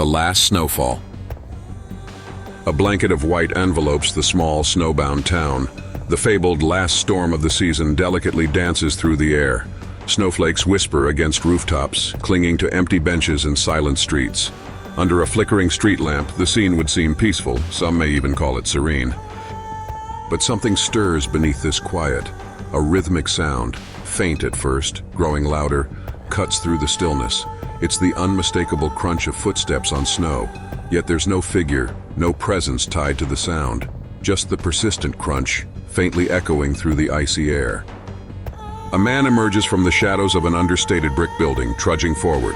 The Last Snowfall. A blanket of white envelopes the small, snowbound town. The fabled last storm of the season delicately dances through the air. Snowflakes whisper against rooftops, clinging to empty benches and silent streets. Under a flickering street lamp, the scene would seem peaceful, some may even call it serene. But something stirs beneath this quiet. A rhythmic sound, faint at first, growing louder, cuts through the stillness. It's the unmistakable crunch of footsteps on snow, yet there's no figure, no presence tied to the sound. Just the persistent crunch, faintly echoing through the icy air. A man emerges from the shadows of an understated brick building, trudging forward.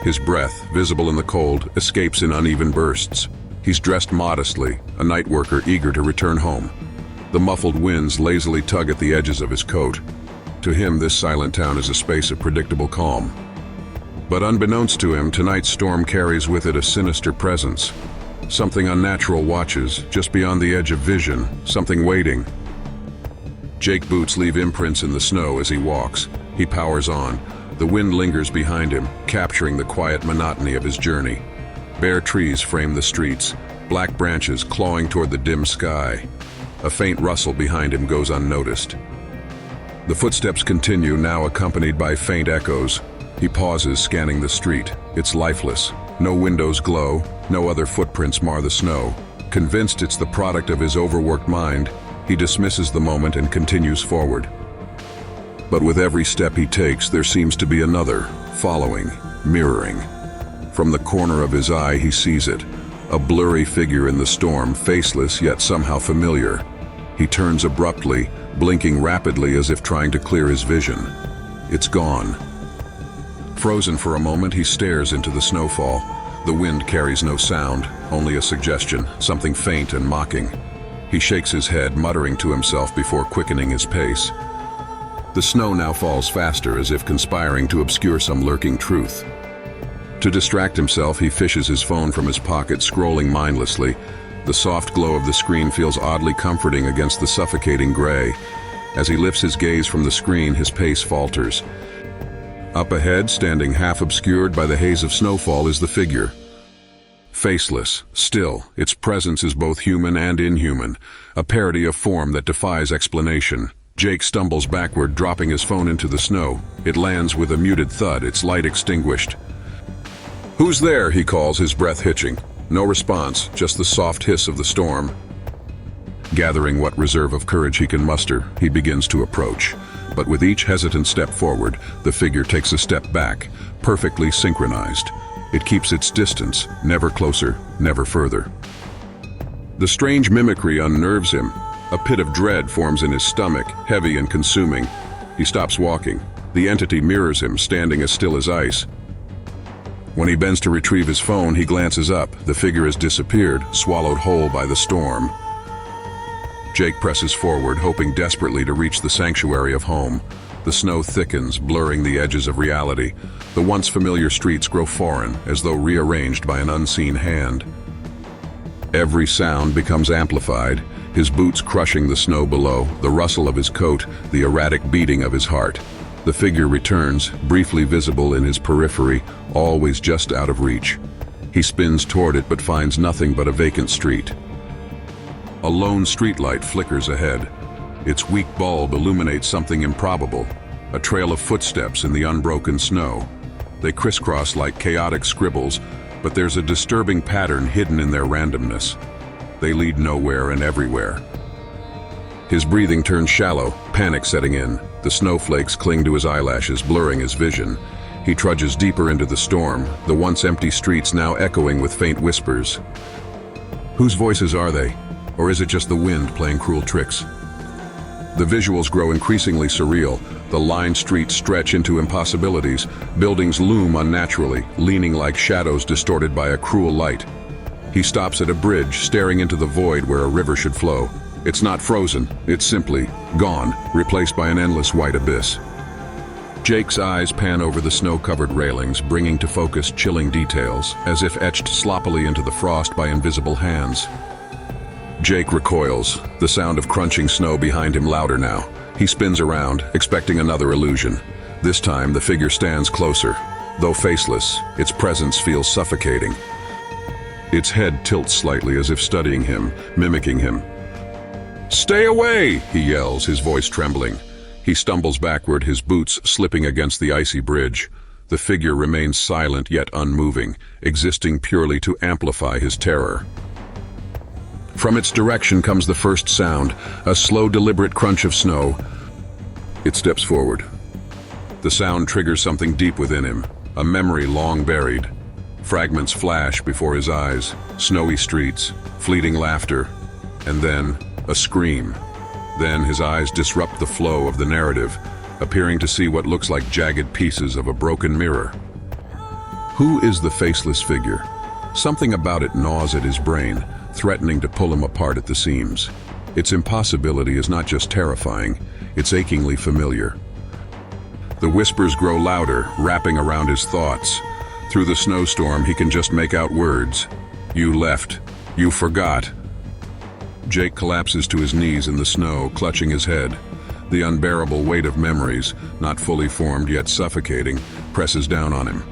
His breath, visible in the cold, escapes in uneven bursts. He's dressed modestly, a night worker eager to return home. The muffled winds lazily tug at the edges of his coat. To him, this silent town is a space of predictable calm. But unbeknownst to him, tonight's storm carries with it a sinister presence. Something unnatural watches, just beyond the edge of vision, something waiting. Jake's boots leave imprints in the snow as he walks. He powers on. The wind lingers behind him, capturing the quiet monotony of his journey. Bare trees frame the streets, black branches clawing toward the dim sky. A faint rustle behind him goes unnoticed. The footsteps continue, now accompanied by faint echoes. He pauses, scanning the street. It's lifeless. No windows glow, no other footprints mar the snow. Convinced it's the product of his overworked mind, he dismisses the moment and continues forward. But with every step he takes, there seems to be another, following, mirroring. From the corner of his eye, he sees it, a blurry figure in the storm, faceless yet somehow familiar. He turns abruptly, blinking rapidly as if trying to clear his vision. It's gone. Frozen for a moment, he stares into the snowfall. The wind carries no sound, only a suggestion, something faint and mocking. He shakes his head, muttering to himself before quickening his pace. The snow now falls faster, as if conspiring to obscure some lurking truth. To distract himself, he fishes his phone from his pocket, scrolling mindlessly. The soft glow of the screen feels oddly comforting against the suffocating gray. As he lifts his gaze from the screen, his pace falters. Up ahead, standing half obscured by the haze of snowfall, is the figure. Faceless, still, its presence is both human and inhuman, a parody of form that defies explanation. Jake stumbles backward, dropping his phone into the snow. It lands with a muted thud, its light extinguished. "Who's there?" he calls, his breath hitching. No response, just the soft hiss of the storm. Gathering what reserve of courage he can muster, he begins to approach. But with each hesitant step forward, the figure takes a step back, perfectly synchronized. It keeps its distance, never closer, never further. The strange mimicry unnerves him. A pit of dread forms in his stomach, heavy and consuming. He stops walking. The entity mirrors him, standing as still as ice. When he bends to retrieve his phone, he glances up. The figure has disappeared, swallowed whole by the storm. Jake presses forward, hoping desperately to reach the sanctuary of home. The snow thickens, blurring the edges of reality. The once familiar streets grow foreign, as though rearranged by an unseen hand. Every sound becomes amplified, his boots crushing the snow below, the rustle of his coat, the erratic beating of his heart. The figure returns, briefly visible in his periphery, always just out of reach. He spins toward it but finds nothing but a vacant street. A lone streetlight flickers ahead. Its weak bulb illuminates something improbable, a trail of footsteps in the unbroken snow. They crisscross like chaotic scribbles, but there's a disturbing pattern hidden in their randomness. They lead nowhere and everywhere. His breathing turns shallow, panic setting in. The snowflakes cling to his eyelashes, blurring his vision. He trudges deeper into the storm, the once empty streets now echoing with faint whispers. Whose voices are they? Or is it just the wind playing cruel tricks? The visuals grow increasingly surreal. The lined streets stretch into impossibilities. Buildings loom unnaturally, leaning like shadows distorted by a cruel light. He stops at a bridge, staring into the void where a river should flow. It's not frozen, it's simply gone, replaced by an endless white abyss. Jake's eyes pan over the snow-covered railings, bringing to focus chilling details, as if etched sloppily into the frost by invisible hands. Jake recoils, the sound of crunching snow behind him louder now. He spins around, expecting another illusion. This time, the figure stands closer. Though faceless, its presence feels suffocating. Its head tilts slightly as if studying him, mimicking him. "Stay away!" he yells, his voice trembling. He stumbles backward, his boots slipping against the icy bridge. The figure remains silent yet unmoving, existing purely to amplify his terror. From its direction comes the first sound, a slow, deliberate crunch of snow. It steps forward. The sound triggers something deep within him, a memory long buried. Fragments flash before his eyes, snowy streets, fleeting laughter, and then a scream. Then his eyes disrupt the flow of the narrative, appearing to see what looks like jagged pieces of a broken mirror. Who is the faceless figure? Something about it gnaws at his brain, threatening to pull him apart at the seams. Its impossibility is not just terrifying, it's achingly familiar. The whispers grow louder, wrapping around his thoughts. Through the snowstorm, he can just make out words. "You left. You forgot." Jake collapses to his knees in the snow, clutching his head. The unbearable weight of memories, not fully formed yet suffocating, presses down on him.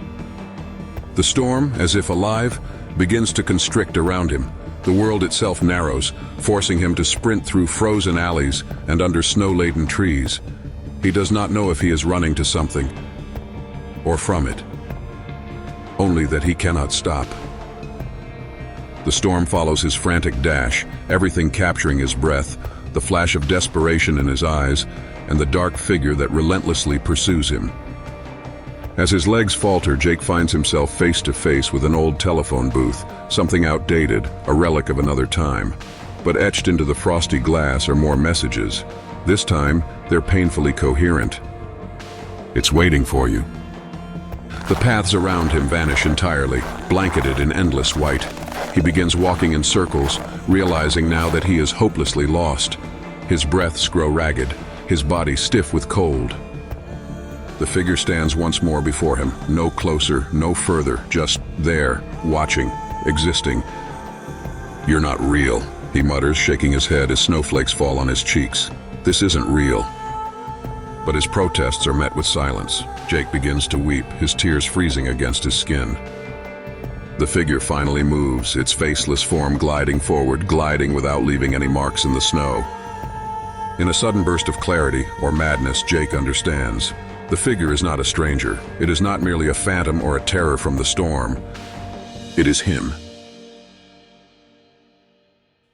The storm, as if alive, begins to constrict around him. The world itself narrows, forcing him to sprint through frozen alleys and under snow-laden trees. He does not know if he is running to something or from it. Only that he cannot stop. The storm follows his frantic dash, everything capturing his breath, the flash of desperation in his eyes, and the dark figure that relentlessly pursues him. As his legs falter, Jake finds himself face to face with an old telephone booth, something outdated, a relic of another time. But etched into the frosty glass are more messages. This time, they're painfully coherent. "It's waiting for you." The paths around him vanish entirely, blanketed in endless white. He begins walking in circles, realizing now that he is hopelessly lost. His breaths grow ragged, his body stiff with cold. The figure stands once more before him, no closer, no further, just there, watching, existing. "You're not real," he mutters, shaking his head as snowflakes fall on his cheeks. "This isn't real." But his protests are met with silence. Jake begins to weep, his tears freezing against his skin. The figure finally moves, its faceless form gliding forward, gliding without leaving any marks in the snow. In a sudden burst of clarity, or madness, Jake understands. The figure is not a stranger. It is not merely a phantom or a terror from the storm. It is him.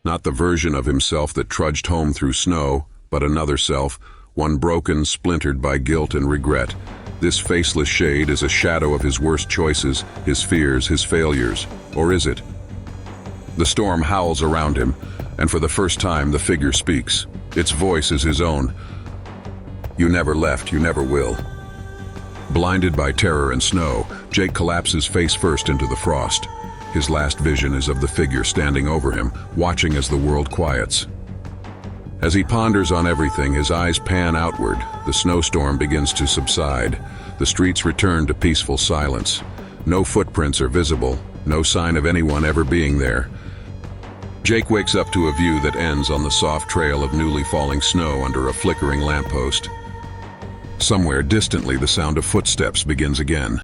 Not the version of himself that trudged home through snow, but another self, one broken, splintered by guilt and regret. This faceless shade is a shadow of his worst choices, his fears, his failures. Or is it? The storm howls around him, and for the first time the figure speaks. Its voice is his own. "You never left, you never will." Blinded by terror and snow, Jake collapses face first into the frost. His last vision is of the figure standing over him, watching as the world quiets. As he ponders on everything, his eyes pan outward. The snowstorm begins to subside. The streets return to peaceful silence. No footprints are visible, no sign of anyone ever being there. Jake wakes up to a view that ends on the soft trail of newly falling snow under a flickering lamppost. Somewhere distantly, the sound of footsteps begins again.